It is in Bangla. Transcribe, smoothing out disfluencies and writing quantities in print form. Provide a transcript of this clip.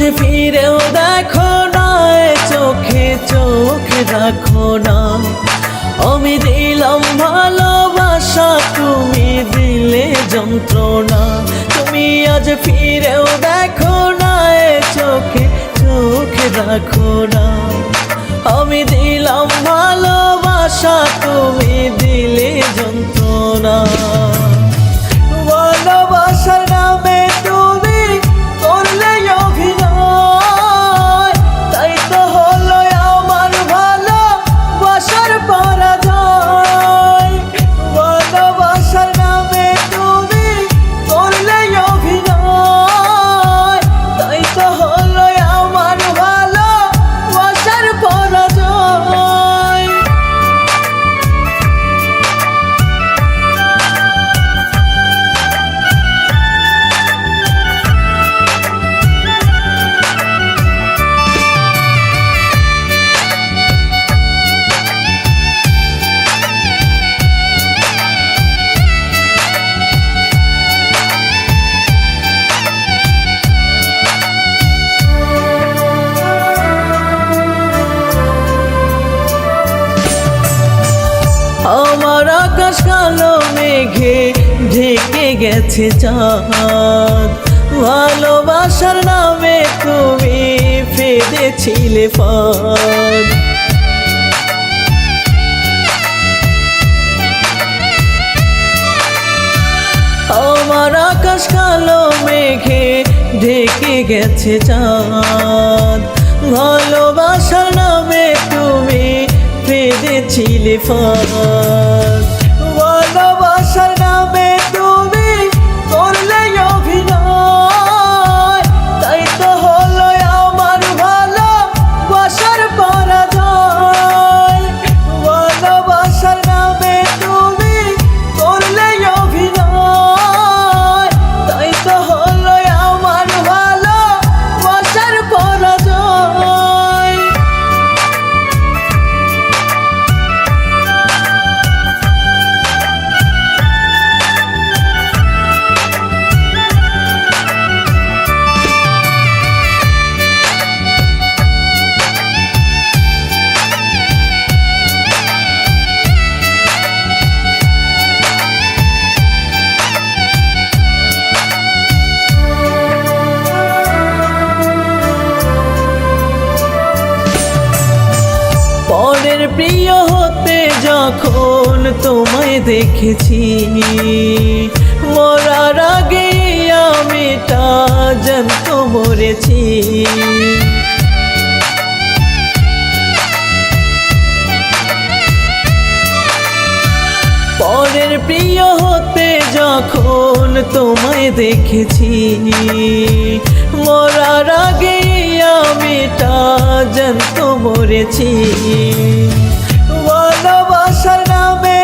আজ ফিরেও দেখো না, চোখে চোখে রাখো না। আমি দিলাম ভালোবাসা, তুমি দিলে যন্ত্রণা। তুমি আজ ফিরেও দেখো না, চোখে চোখে রাখো না। আমি দিলাম ভালোবাসা, তুমি দিলে যন্ত্রণা। ভালোবাসার নামে তুমি করলে অভিনয়, তাই তো হলো আমার ভালোবাসার পরাজয়। ভালোবাসার নামে তুমি করলে অভিনয়, তাই তো হলো আমার ভালোবাসার পরাজয়। আমার আকাশ কালো মেঘে ঢেকে গেছে চাঁদ। ভালোবাসার নামে তুমি ফেঁদেছিলে ফাঁদ। আমার আকাশ কালো মেঘে ঢেকে গেছে চাঁদ। ভালোবাসার নামে তুমি ফেঁদেছিলে ফাঁদ। ভালোবাসার নামে তুমি করলে অভিনয়, তাই তো হলো আমার ভালোবাসার পরাজয়। ভালোবাসার নামে তুমি করলে অভিনয়, তাই তো হলো আমার ভালোবাসার পরাজয়। পরের প্রিয় হতে যখন তোমায় দেখেছি, মরার আগে আমি তা জানতো মরেছি। পরের প্রিয় হতে যখন তোমায় দেখেছি, মরার আগে আমি তা জানতো মরেছি। ভালোবাসার নামে